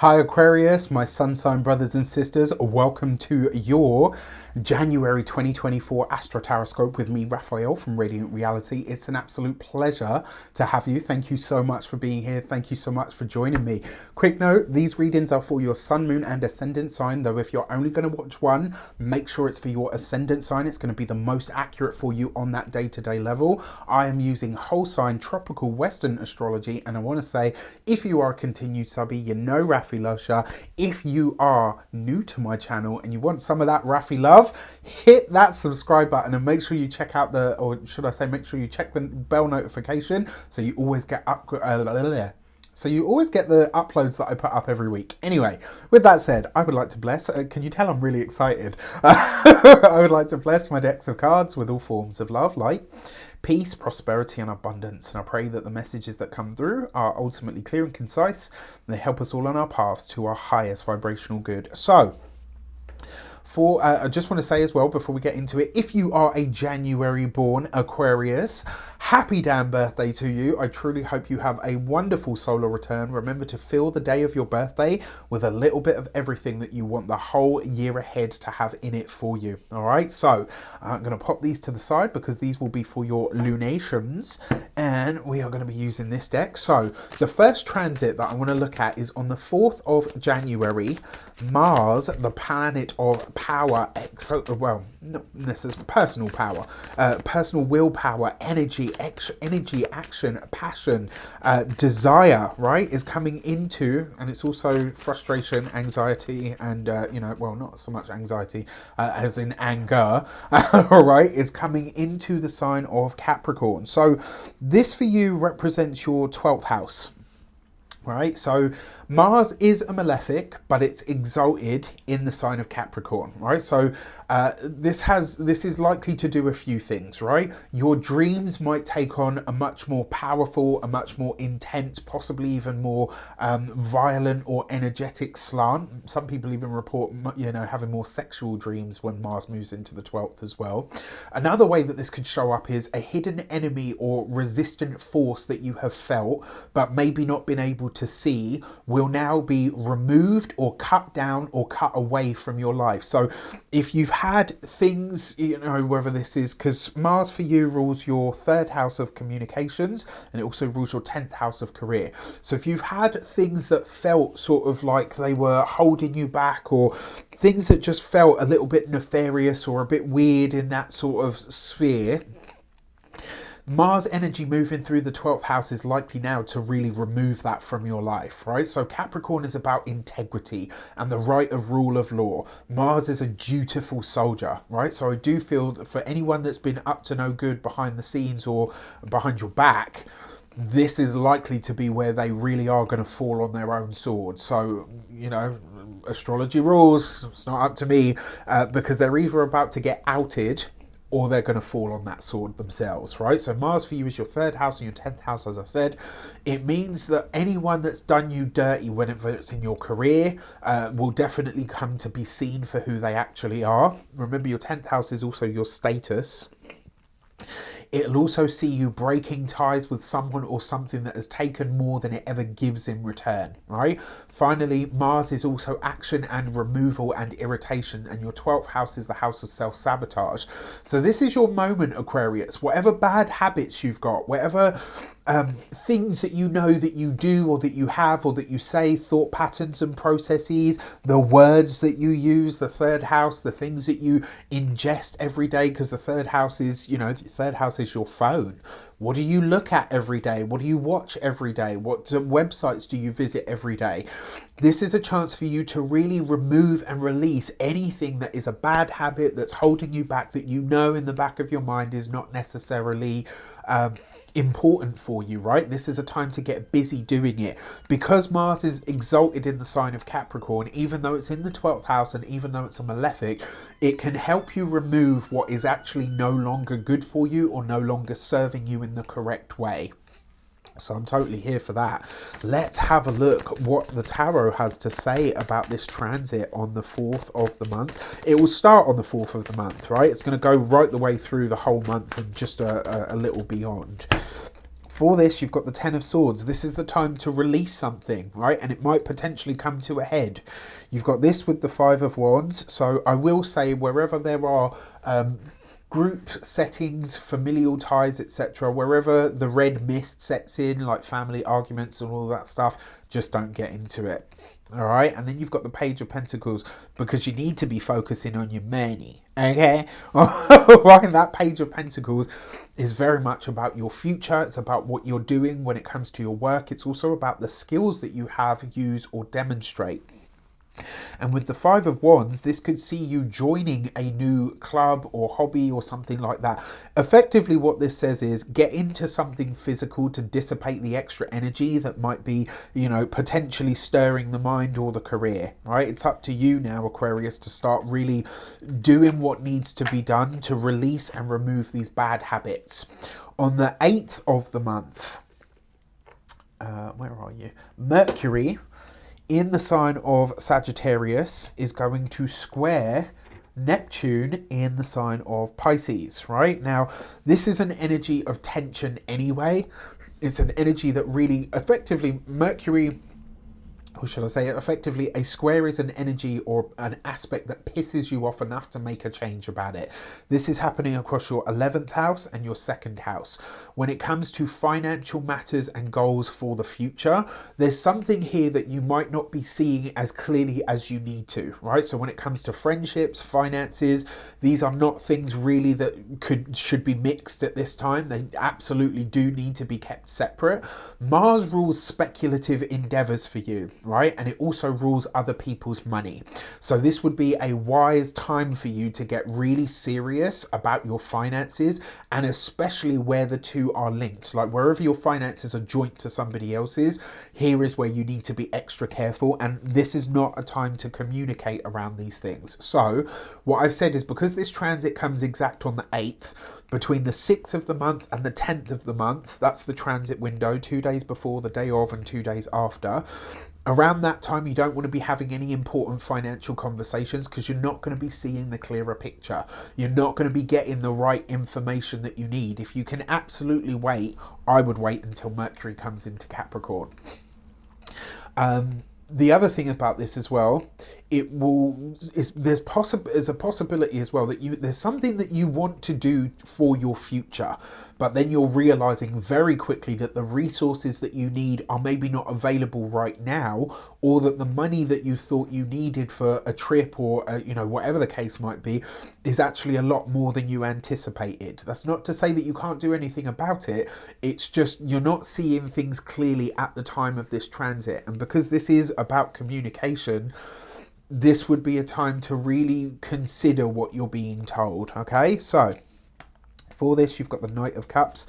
Hi Aquarius, my sun sign brothers and sisters, welcome to your January 2024 Astrotaroscope with me, Raphael from Radiant Reality. It's an absolute pleasure to have you. Thank you so much for being here. Thank you so much for joining me. Quick note, these readings are for your sun, moon and ascendant sign, though if you're only going to watch one, make sure it's for your ascendant sign. It's going to be the most accurate for you on that day-to-day level. I am using whole sign tropical Western astrology, and I want to say, if you are a continued subby, you know Rafi loves ya. If you are new to my channel and you want some of that Rafi love, hit that subscribe button and make sure you check out make sure you check the bell notification so you always get the uploads that I put up every week. Anyway, with that said, I would like to bless, can you tell I'm really excited? I would like to bless my decks of cards with all forms of love, light, peace, prosperity and abundance. And I pray that the messages that come through are ultimately clear and concise. And they help us all on our paths to our highest vibrational good. So, I just want to say as well, before we get into it, if you are a January born Aquarius, happy damn birthday to you. I truly hope you have a wonderful solar return. Remember to fill the day of your birthday with a little bit of everything that you want the whole year ahead to have in it for you. All right, so I'm going to pop these to the side because these will be for your lunations, and we are going to be using this deck. So the first transit that I want to look at is on the 4th of January. Mars, the planet of power, not necessarily personal power, personal willpower, energy, action, passion, desire, right, is coming into, and it's also frustration, anxiety, and, not so much anxiety as in anger, all right, is coming into the sign of Capricorn. So this for you represents your 12th house. Right, so Mars is a malefic, but it's exalted in the sign of Capricorn, right? So this is likely to do a few things, right? Your dreams might take on a much more powerful, a much more intense, possibly even more violent or energetic slant. Some people even report, having more sexual dreams when Mars moves into the 12th as well. Another way that this could show up is a hidden enemy or resistant force that you have felt, but maybe not been able to see, will now be removed or cut down or cut away from your life. So if you've had things, whether this is because Mars for you rules your 3rd house of communications, and it also rules your 10th house of career. So if you've had things that felt sort of like they were holding you back, or things that just felt a little bit nefarious or a bit weird in that sort of sphere, Mars energy moving through the 12th house is likely now to really remove that from your life, right? So Capricorn is about integrity and the right of rule of law. Mars is a dutiful soldier, right? So I do feel that for anyone that's been up to no good behind the scenes or behind your back, this is likely to be where they really are going to fall on their own sword. So, astrology rules, it's not up to me, because they're either about to get outed or they're going to fall on that sword themselves, right? So Mars for you is your 3rd house and your 10th house, as I said. It means that anyone that's done you dirty, whenever it's in your career, will definitely come to be seen for who they actually are. Remember, your 10th house is also your status. It'll also see you breaking ties with someone or something that has taken more than it ever gives in return, right? Finally, Mars is also action and removal and irritation, and your 12th house is the house of self-sabotage. So this is your moment, Aquarius. Whatever bad habits you've got, whatever things that you know that you do or that you have or that you say, thought patterns and processes, the words that you use, the 3rd house, the things that you ingest every day, because the 3rd house is, the 3rd house is your phone. What do you look at every day? What do you watch every day? What websites do you visit every day? This is a chance for you to really remove and release anything that is a bad habit that's holding you back, that you know in the back of your mind is not necessarily important for you, right? This is a time to get busy doing it. Because Mars is exalted in the sign of Capricorn, even though it's in the 12th house and even though it's a malefic, it can help you remove what is actually no longer good for you or no longer serving you in the correct way. So I'm totally here for that. Let's have a look what the tarot has to say about this transit on the 4th of the month. It will start on the 4th of the month, right? It's going to go right the way through the whole month and just a little beyond. For this, you've got the Ten of Swords. This is the time to release something, right? And it might potentially come to a head. You've got this with the Five of Wands. So I will say, wherever there are group settings, familial ties, etc., wherever the red mist sets in, like family arguments and all that stuff, just don't get into it. All right, and then you've got the Page of Pentacles, because you need to be focusing on your money. Okay, right? That Page of Pentacles is very much about your future. It's about what you're doing when it comes to your work. It's also about the skills that you have, use, or demonstrate. And with the Five of Wands, this could see you joining a new club or hobby or something like that. Effectively, what this says is get into something physical to dissipate the extra energy that might be, you know, potentially stirring the mind or the career, right? It's up to you now, Aquarius, to start really doing what needs to be done to release and remove these bad habits. On the 8th of the month, where are you? Mercury, in the sign of Sagittarius, is going to square Neptune in the sign of Pisces, right? Now, this is an energy of tension anyway. It's an energy that really effectively Mercury, or should I say, effectively, a square is an energy or an aspect that pisses you off enough to make a change about it. This is happening across your 11th house and your 2nd house. When it comes to financial matters and goals for the future, there's something here that you might not be seeing as clearly as you need to, right? So when it comes to friendships, finances, these are not things really that should be mixed at this time. They absolutely do need to be kept separate. Mars rules speculative endeavors for you, right? And it also rules other people's money. So this would be a wise time for you to get really serious about your finances, and especially where the two are linked. Like wherever your finances are joint to somebody else's, here is where you need to be extra careful, and this is not a time to communicate around these things. So what I've said is, because this transit comes exact on the 8th, between the 6th of the month and the 10th of the month, that's the transit window, 2 days before, the day of, and 2 days after. Around that time, you don't want to be having any important financial conversations, because you're not going to be seeing the clearer picture. You're not going to be getting the right information that you need. If you can absolutely wait, I would wait until Mercury comes into Capricorn. The other thing about this as well, there's a possibility as well that there's something that you want to do for your future, but then you're realizing very quickly that the resources that you need are maybe not available right now, or that the money that you thought you needed for a trip or whatever the case might be is actually a lot more than you anticipated. That's not to say that you can't do anything about it. It's just you're not seeing things clearly at the time of this transit, and because this is about communication, this would be a time to really consider what you're being told. Okay, so for this, you've got the Knight of Cups.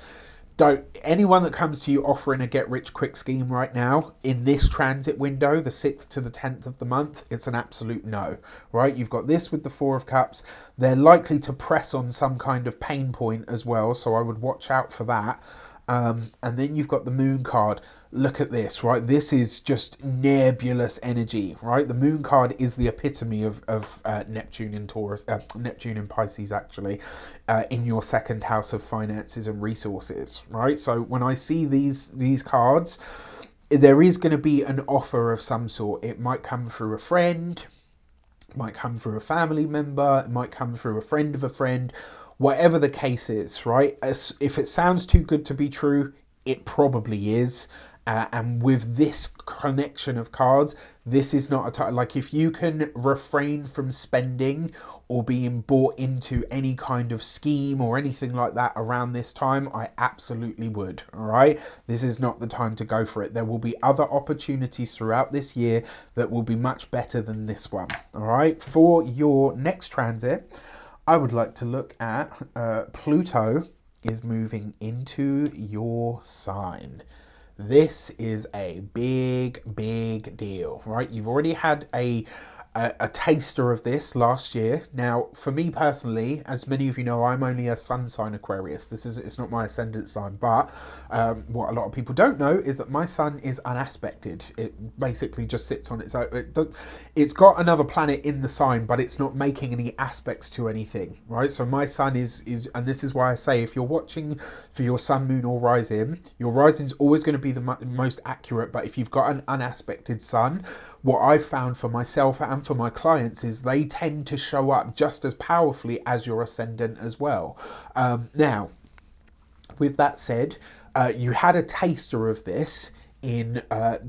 Anyone that comes to you offering a get rich quick scheme right now in this transit window, the 6th to the 10th of the month, it's an absolute no, right? You've got this with the Four of Cups. They're likely to press on some kind of pain point as well, so I would watch out for that. And then you've got the Moon card. Look at this, right? This is just nebulous energy, right? The Moon card is the epitome of Neptune in Taurus, Neptune in Pisces, actually, in your 2nd house of finances and resources, right? So when I see these cards, there is going to be an offer of some sort. It might come through a friend, it might come through a family member, it might come through a friend of a friend. Whatever the case is, right? If it sounds too good to be true, it probably is. And with this connection of cards, this is not a time, like if you can refrain from spending or being bought into any kind of scheme or anything like that around this time, I absolutely would, all right? This is not the time to go for it. There will be other opportunities throughout this year that will be much better than this one, all right? For your next transit, I would like to look at Pluto is moving into your sign. This is a big, big deal, right? You've already had a a taster of this last year. Now, for me personally, as many of you know, I'm only a sun sign Aquarius. It's not my ascendant sign, but what a lot of people don't know is that my sun is unaspected. It basically just sits on its own. It's got another planet in the sign, but it's not making any aspects to anything, right? So my sun is, and this is why I say, if you're watching for your sun, moon, or rising, your rising is always going to be the most accurate. But if you've got an unaspected sun, what I've found for myself and for my clients is they tend to show up just as powerfully as your ascendant as well. Now, with that said, you had a taster of this in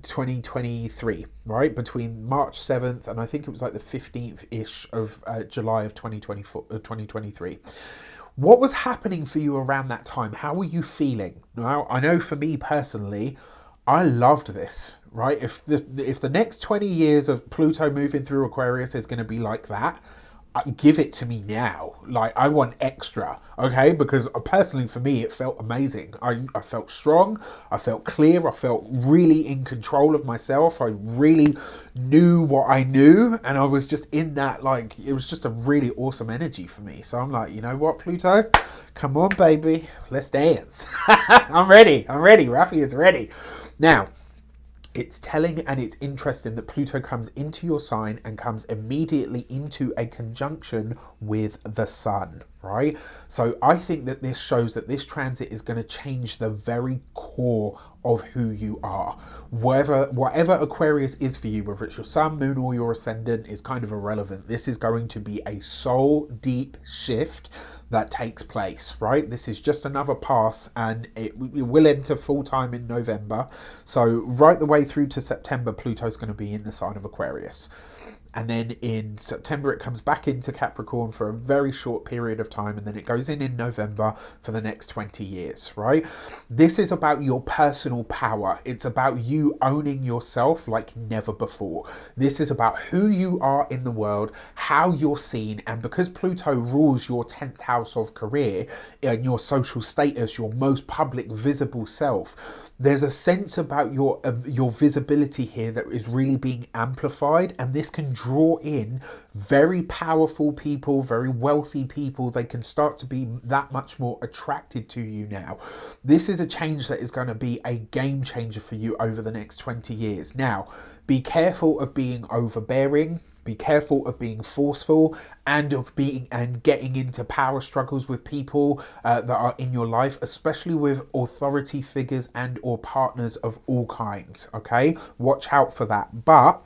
2023, right? Between March 7th and I think it was like the 15th-ish of July of 2023. What was happening for you around that time? How were you feeling? Now, I know for me personally, I loved this, right? If the next 20 years of Pluto moving through Aquarius is going to be like that, give it to me now. Like, I want extra, okay? Because personally for me, it felt amazing. I felt strong, I felt clear, I felt really in control of myself. I really knew what I knew, and I was just in that, like, it was just a really awesome energy for me. So I'm like, you know what, Pluto? Come on, baby, let's dance. I'm ready, Rafi is ready. Now, it's telling and it's interesting that Pluto comes into your sign and comes immediately into a conjunction with the sun, right? So I think that this shows that this transit is going to change the very core of who you are. Whatever Aquarius is for you, whether it's your sun, moon, or your ascendant, is kind of irrelevant. This is going to be a soul deep shift that takes place, right? This is just another pass, and it will enter full time in November. So right the way through to September, Pluto's going to be in the sign of Aquarius. And then in September, it comes back into Capricorn for a very short period of time. And then it goes in November for the next 20 years, right? This is about your personal power. It's about you owning yourself like never before. This is about who you are in the world, how you're seen. And because Pluto rules your 10th house of career and your social status, your most public visible self, there's a sense about your visibility here that is really being amplified, and this can draw in very powerful people, very wealthy people. They can start to be that much more attracted to you now. This is a change that is going to be a game changer for you over the next 20 years. Now, be careful of being overbearing. Be careful of being forceful and of getting into power struggles with people that are in your life, especially with authority figures and or partners of all kinds, okay? Watch out for that. But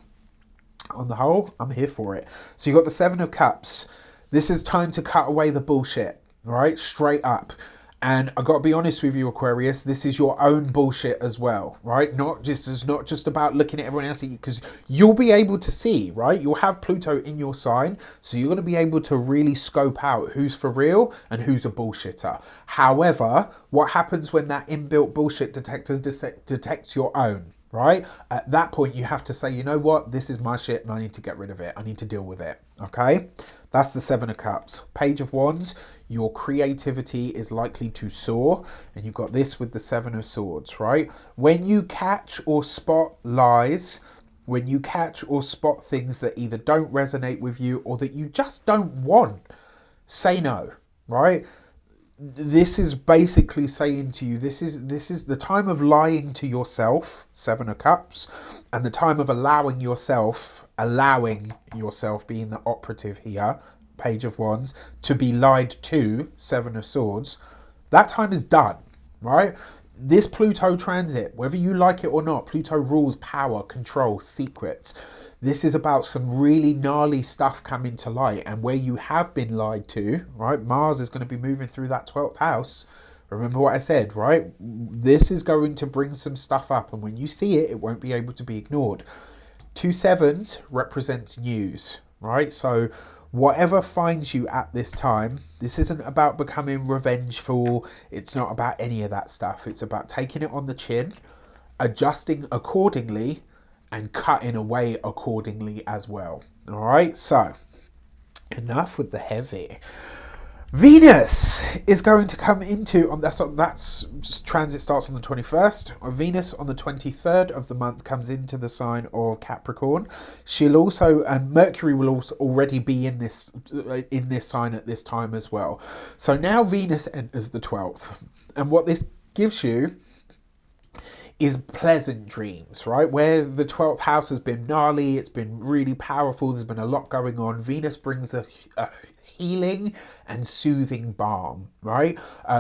on the whole, I'm here for it. So you got the Seven of Cups. This is time to cut away the bullshit, right? Straight up. And I got to be honest with you, Aquarius, this is your own bullshit as well, right? It's not just about looking at everyone else, because you'll be able to see, right? You'll have Pluto in your sign, so you're going to be able to really scope out who's for real and who's a bullshitter. However, what happens when that inbuilt bullshit detector detects your own? Right? At that point, you have to say, you know what? This is my shit and I need to get rid of it. I need to deal with it. Okay? That's the Seven of Cups. Page of Wands, your creativity is likely to soar. And you've got this with the Seven of Swords, right? When you catch or spot lies, when you catch or spot things that either don't resonate with you or that you just don't want, say no, right? This is basically saying to you, this is the time of lying to yourself, Seven of Cups, and the time of allowing yourself being the operative here, Page of Wands, to be lied to, Seven of Swords. That time is done, right? This Pluto transit, whether you like it or not, Pluto rules power, control, secrets. This is about some really gnarly stuff coming to light, and where you have been lied to, right? Mars is going to be moving through that 12th house. Remember what I said, right? This is going to bring some stuff up, and when you see it, it won't be able to be ignored. 2 sevens represents news, right? So whatever finds you at this time, this isn't about becoming revengeful. It's not about any of that stuff. It's about taking it on the chin, adjusting accordingly, and cutting away accordingly as well. All right, so enough with the heavy. Venus is going to come into, that's transit starts on the 21st. Venus on the 23rd of the month comes into the sign of Capricorn. She'll also, and Mercury will also already be in this sign at this time as well. So now Venus enters the 12th, and what this gives you is pleasant dreams, right? Where the 12th house has been gnarly, it's been really powerful, there's been a lot going on. Venus brings a healing and soothing balm, right?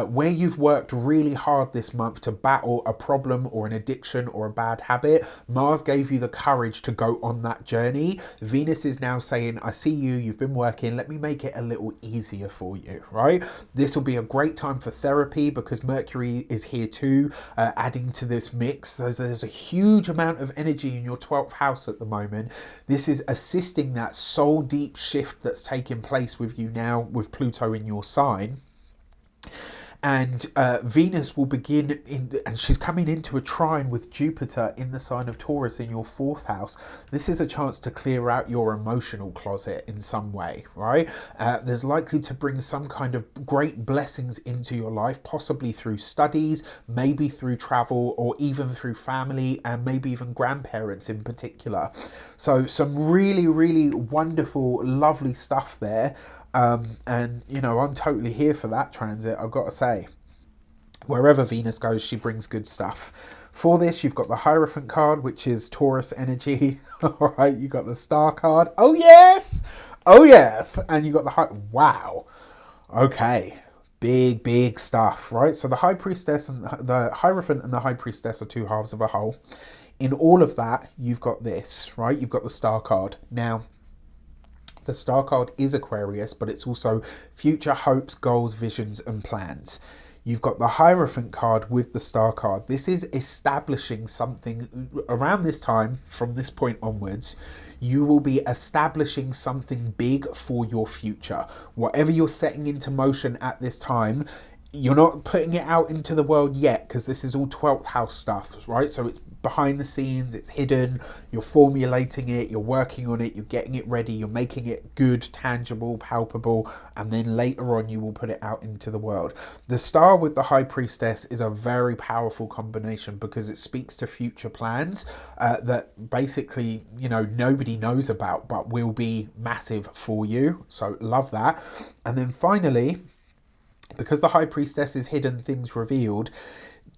Where you've worked really hard this month to battle a problem or an addiction or a bad habit, Mars gave you the courage to go on that journey. Venus is now saying, I see you, you've been working, let me make it a little easier for you, right? This will be a great time for therapy because Mercury is here too, adding to this mix. There's a huge amount of energy in your 12th house at the moment. This is assisting that soul deep shift that's taking place with you now with Pluto in your sign. And Venus will begin and she's coming into a trine with Jupiter in the sign of Taurus in your 4th house. This is a chance to clear out your emotional closet in some way, right? There's likely to bring some kind of great blessings into your life, possibly through studies, maybe through travel, or even through family, and maybe even grandparents in particular. So some really, really wonderful, lovely stuff there. And you know, I'm totally here for that transit, I've got to say. Wherever Venus goes, she brings good stuff. For this, you've got the Hierophant card, which is Taurus energy. All right, you got the Star card. Oh yes, oh yes, and you got the wow. Okay, big stuff, right? So the High Priestess and the Hierophant and the High Priestess are two halves of a whole. In all of that, you've got this, right? You've got the Star card. Now, the Star card is Aquarius, but it's also future hopes, goals, visions, and plans. You've got the Hierophant card with the Star card. This is establishing something around this time, from this point onwards. You will be establishing something big for your future. Whatever you're setting into motion at this time, you're not putting it out into the world yet because this is all 12th house stuff, right? So it's behind the scenes, it's hidden, you're formulating it, you're working on it, you're getting it ready, you're making it good, tangible, palpable, and then later on you will put it out into the world. The Star with the High Priestess is a very powerful combination because it speaks to future plans that basically, you know, nobody knows about but will be massive for you. So love that. And then finally, because the High Priestess is hidden things revealed,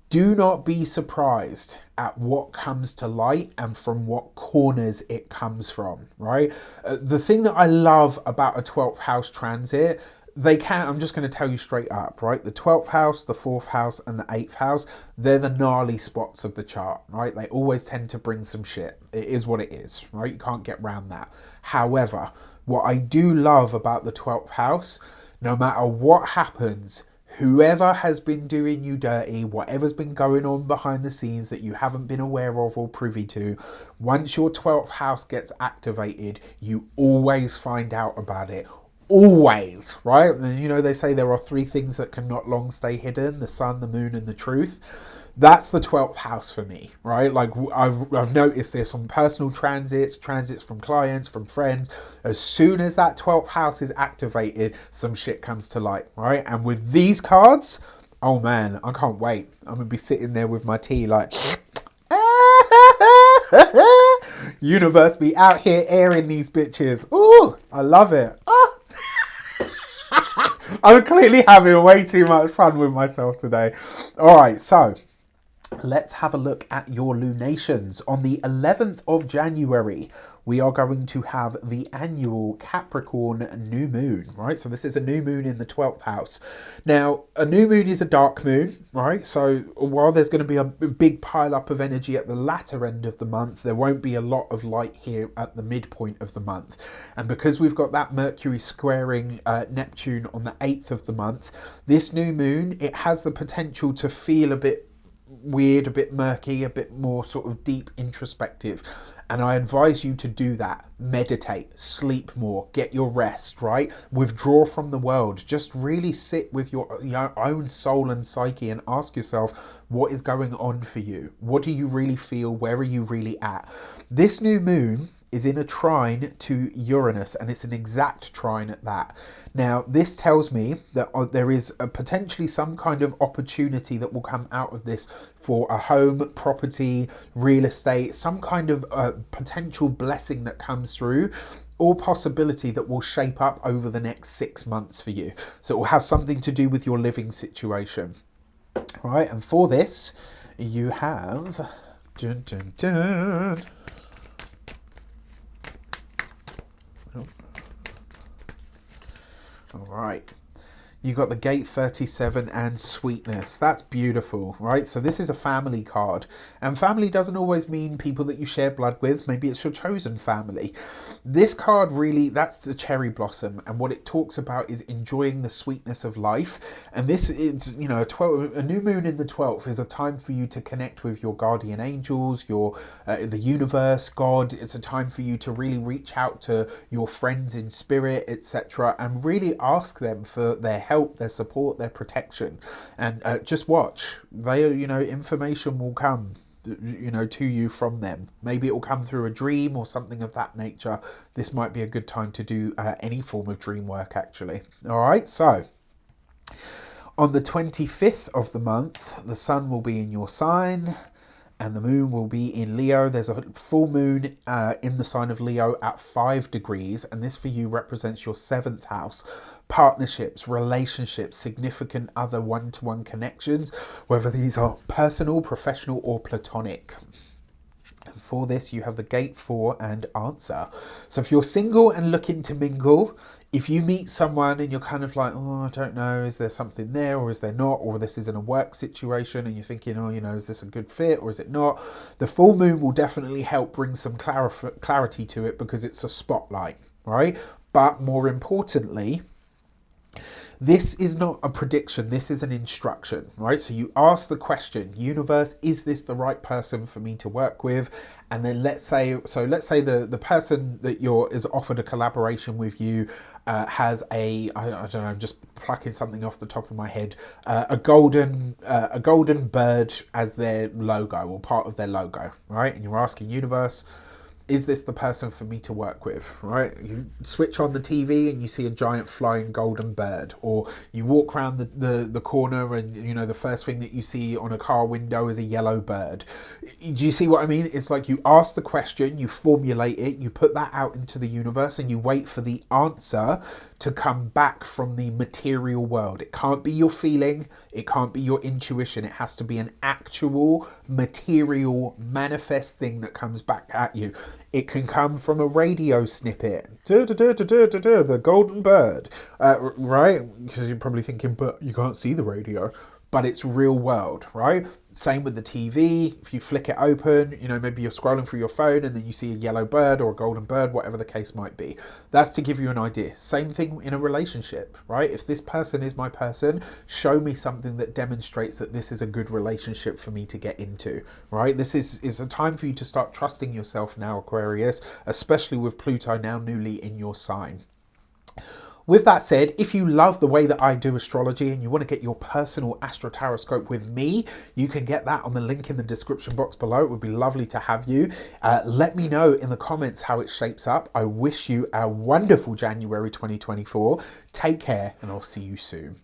do not be surprised at what comes to light and from what corners it comes from, right? The thing that I love about a 12th house transit, I'm just going to tell you straight up, right? The 12th house, the 4th house, and the 8th house, they're the gnarly spots of the chart, right? They always tend to bring some shit. It is what it is, right? You can't get around that. However, what I do love about the 12th house, no matter what happens, whoever has been doing you dirty, whatever's been going on behind the scenes that you haven't been aware of or privy to, once your 12th house gets activated, you always find out about it. Always, right? And you know, they say there are 3 things that cannot long stay hidden: the sun, the moon, and the truth. That's the 12th house for me, right? Like I've noticed this on personal transits from clients, from friends. As soon as that 12th house is activated, some shit comes to light, right? And with these cards, oh man, I can't wait. I'm gonna be sitting there with my tea like, universe be out here airing these bitches. Ooh, I love it. I'm clearly having way too much fun with myself today. All right, so let's have a look at your lunations. On the 11th of January, we are going to have the annual Capricorn new moon, right? So this is a new moon in the 12th house. Now, a new moon is a dark moon, right? So while there's going to be a big pile up of energy at the latter end of the month, there won't be a lot of light here at the midpoint of the month. And because we've got that Mercury squaring Neptune on the 8th of the month, this new moon, it has the potential to feel a bit weird, a bit murky, a bit more sort of deep introspective, and I advise you to do that. Meditate, sleep more, get your rest, right? Withdraw from the world. Just really sit with your own soul and psyche and ask yourself, what is going on for you? What do you really feel? Where are you really at? This new moon is in a trine to Uranus, and it's an exact trine at that. Now, this tells me that there is potentially some kind of opportunity that will come out of this for a home, property, real estate, some kind of potential blessing that comes through, or possibility that will shape up over the next 6 months for you. So it will have something to do with your living situation. All right, and for this, you have... Dun, dun, dun. Oh. All right. You got the Gate 37 and Sweetness. That's beautiful, right? So this is a family card. And family doesn't always mean people that you share blood with. Maybe it's your chosen family. This card really, that's the cherry blossom. And what it talks about is enjoying the sweetness of life. And this is, you know, a new moon in the 12th is a time for you to connect with your guardian angels, the universe, God. It's a time for you to really reach out to your friends in spirit, etc. and really ask them for their help, their support, their protection, and just watch. Information will come, to you from them. Maybe it will come through a dream or something of that nature. This might be a good time to do any form of dream work, actually. All right, so on the 25th of the month, the sun will be in your sign, and the moon will be in Leo. There's a full moon in the sign of Leo at 5 degrees, and this for you represents your 7th house. Partnerships, relationships, significant other one-to-one connections, whether these are personal, professional, or platonic. And for this, you have the Gate 4 and Answer. So if you're single and looking to mingle, if you meet someone and you're kind of like, oh, I don't know, is there something there or is there not? Or this is in a work situation and you're thinking, oh, is this a good fit or is it not? The full moon will definitely help bring some clarity to it because it's a spotlight, right? But more importantly, this is not a prediction, this is an instruction, right? So you ask the question, universe, is this the right person for me to work with? And then let's say the person that is offered a collaboration with you has I don't know, I'm just plucking something off the top of my head, a golden bird as their logo or part of their logo, right? And you're asking universe, is this the person for me to work with, right? You switch on the TV and you see a giant flying golden bird, or you walk around the corner and, the first thing that you see on a car window is a yellow bird. Do you see what I mean? It's like you ask the question, you formulate it, you put that out into the universe and you wait for the answer to come back from the material world. It can't be your feeling, it can't be your intuition, it has to be an actual material manifest thing that comes back at you. It can come from a radio snippet, the golden bird, right? Because you're probably thinking, but you can't see the radio. But it's real world, right? Same with the TV. If you flick it open, maybe you're scrolling through your phone and then you see a yellow bird or a golden bird, whatever the case might be. That's to give you an idea. Same thing in a relationship, right? If this person is my person, show me something that demonstrates that this is a good relationship for me to get into, right? This is a time for you to start trusting yourself now, Aquarius, especially with Pluto now newly in your sign. With that said, if you love the way that I do astrology and you want to get your personal astrotaroscope with me, you can get that on the link in the description box below. It would be lovely to have you. Let me know in the comments how it shapes up. I wish you a wonderful January 2024. Take care and I'll see you soon.